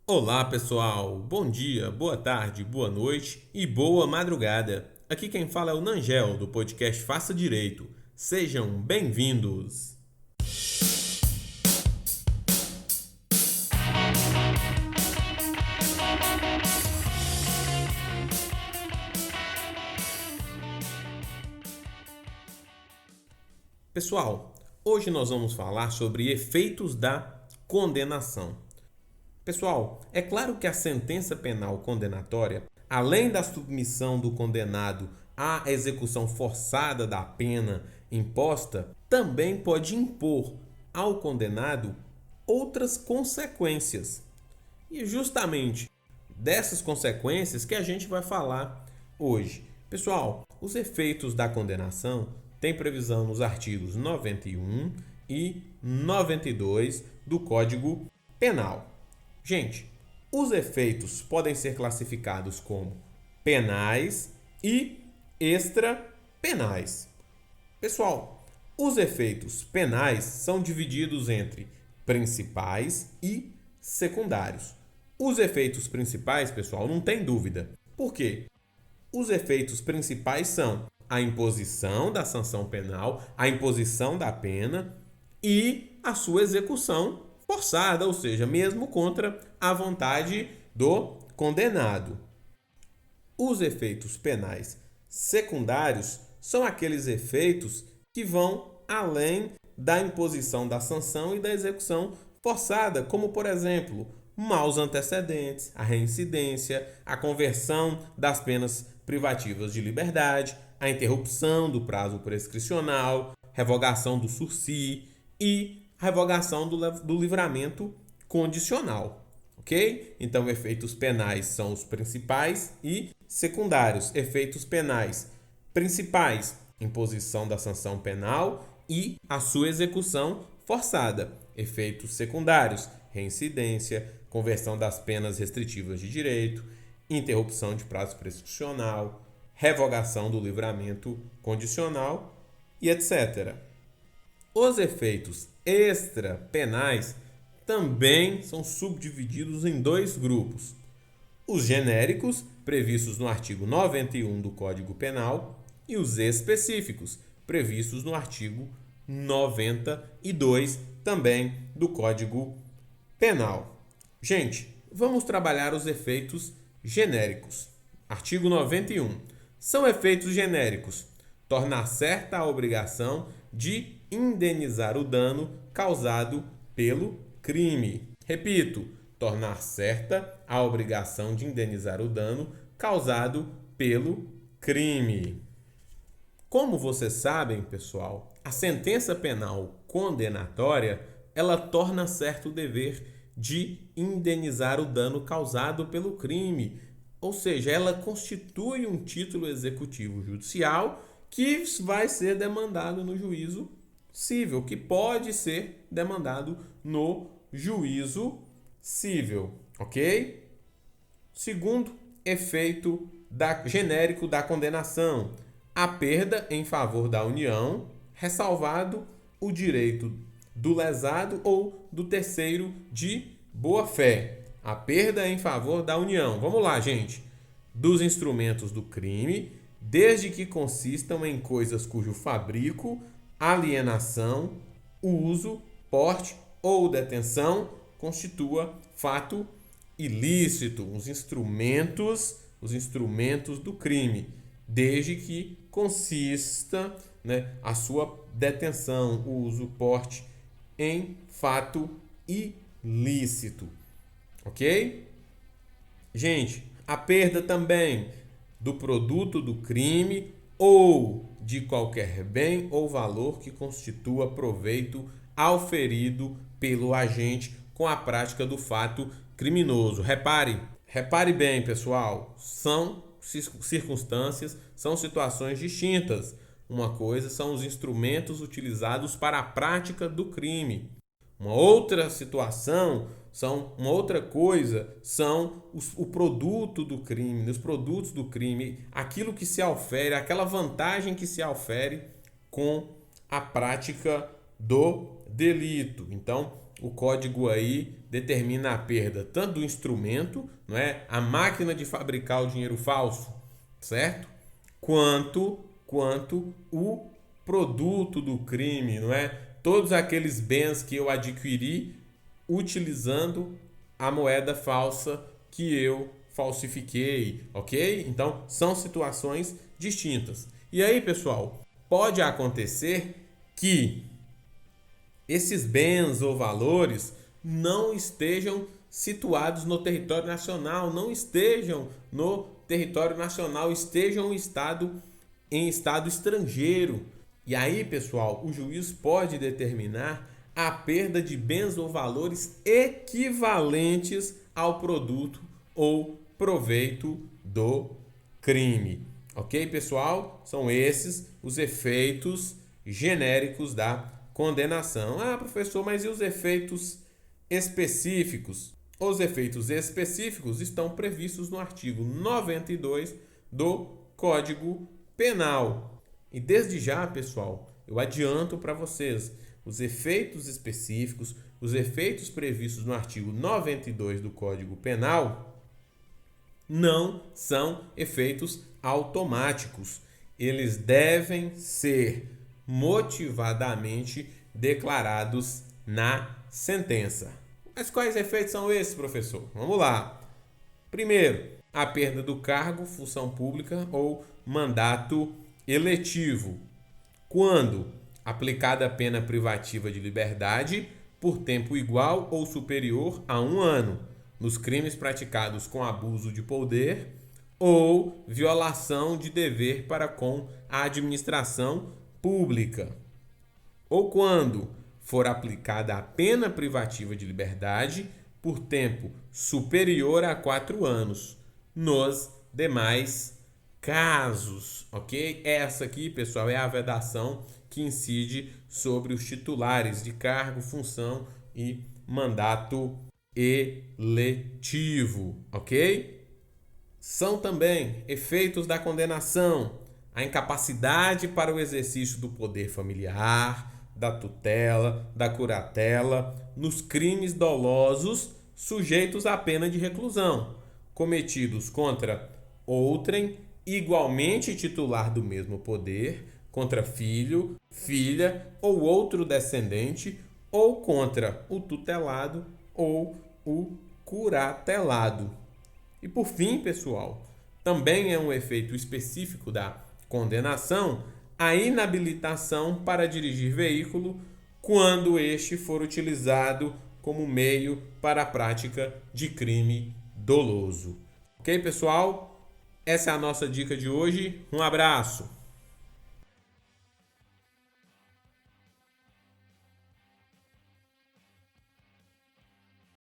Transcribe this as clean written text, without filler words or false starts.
Olá, pessoal! Bom dia, boa tarde, boa noite e boa madrugada. Aqui quem fala é o Nangel, do podcast Faça Direito. Sejam bem-vindos! Pessoal, hoje nós vamos falar sobre efeitos da condenação. Pessoal, é claro que a sentença penal condenatória, além da submissão do condenado à execução forçada da pena imposta, também pode impor ao condenado outras consequências. E justamente dessas consequências que a gente vai falar hoje. Pessoal, os efeitos da condenação têm previsão nos artigos 91 e 92 do Código Penal. Gente, os efeitos podem ser classificados como penais e extrapenais. Pessoal, os efeitos penais são divididos entre principais e secundários. Os efeitos principais, pessoal, não tem dúvida. Por quê? Os efeitos principais são a imposição da sanção penal, a imposição da pena e a sua execução forçada, ou seja, mesmo contra a vontade do condenado. Os efeitos penais secundários são aqueles efeitos que vão além da imposição da sanção e da execução forçada, como, por exemplo, maus antecedentes, a reincidência, a conversão das penas privativas de liberdade, a interrupção do prazo prescricional, revogação do sursi e revogação do livramento condicional. Ok? Então, efeitos penais são os principais e secundários. Efeitos penais principais: imposição da sanção penal e a sua execução forçada. Efeitos secundários: reincidência, conversão das penas restritivas de direito, interrupção de prazo prescricional, revogação do livramento condicional e etc. Os efeitos extrapenais também são subdivididos em dois grupos: os genéricos, previstos no artigo 91 do Código Penal, e os específicos, previstos no artigo 92 também do Código Penal. Gente, vamos trabalhar os efeitos genéricos. Artigo 91. São efeitos genéricos: tornar certa a obrigação de indenizar o dano causado pelo crime. Repito, tornar certa a obrigação de indenizar o dano causado pelo crime. Como vocês sabem, pessoal, a sentença penal condenatória, ela torna certo o dever de indenizar o dano causado pelo crime. Ou seja, ela constitui um título executivo judicial que vai ser demandado no juízo civil, que pode ser demandado no juízo civil, ok? Segundo efeito genérico da condenação: a perda em favor da União, ressalvado o direito do lesado ou do terceiro de boa-fé. A perda em favor da União. Vamos lá, gente. Dos instrumentos do crime, desde que consistam em coisas cujo fabrico, alienação, uso, porte ou detenção constitua fato ilícito. Os instrumentos do crime, desde que consista, a sua detenção, uso, porte em fato ilícito. Ok? Gente, a perda também do produto do crime ou de qualquer bem ou valor que constitua proveito auferido pelo agente com a prática do fato criminoso. Repare bem, pessoal, são circunstâncias, são situações distintas. Uma coisa são os instrumentos utilizados para a prática do crime. Uma outra situação uma outra coisa são o produto do crime, os produtos do crime, aquilo que se aufere, aquela vantagem que se aufere com a prática do delito. Então, o código aí determina a perda tanto do instrumento, não é, a máquina de fabricar o dinheiro falso, certo? Quanto o produto do crime, não é? Todos aqueles bens que eu adquiri utilizando a moeda falsa que eu falsifiquei, ok? Então, são situações distintas. E aí, pessoal, pode acontecer que esses bens ou valores não estejam situados no território nacional, estejam em estado estrangeiro. E aí, pessoal, o juiz pode determinar a perda de bens ou valores equivalentes ao produto ou proveito do crime. Ok, pessoal? São esses os efeitos genéricos da condenação. Ah, professor, mas e os efeitos específicos? Os efeitos específicos estão previstos no artigo 92 do Código Penal. E desde já, pessoal, eu adianto para vocês, os efeitos específicos, os efeitos previstos no artigo 92 do Código Penal não são efeitos automáticos. Eles devem ser motivadamente declarados na sentença. Mas quais efeitos são esses, professor? Vamos lá. Primeiro, a perda do cargo, função pública ou mandato eletivo, quando aplicada a pena privativa de liberdade por tempo igual ou superior a 1 ano, nos crimes praticados com abuso de poder ou violação de dever para com a administração pública, ou quando for aplicada a pena privativa de liberdade por tempo superior a 4 anos, nos demais casos, ok? Essa aqui, pessoal, é a vedação que incide sobre os titulares de cargo, função e mandato eletivo, ok? São também efeitos da condenação: a incapacidade para o exercício do poder familiar, da tutela, da curatela, nos crimes dolosos sujeitos à pena de reclusão, cometidos contra outrem igualmente titular do mesmo poder, contra filho, filha ou outro descendente, ou contra o tutelado ou o curatelado. E por fim, pessoal, também é um efeito específico da condenação a inabilitação para dirigir veículo quando este for utilizado como meio para a prática de crime doloso. Ok, pessoal? Essa é a nossa dica de hoje. Um abraço!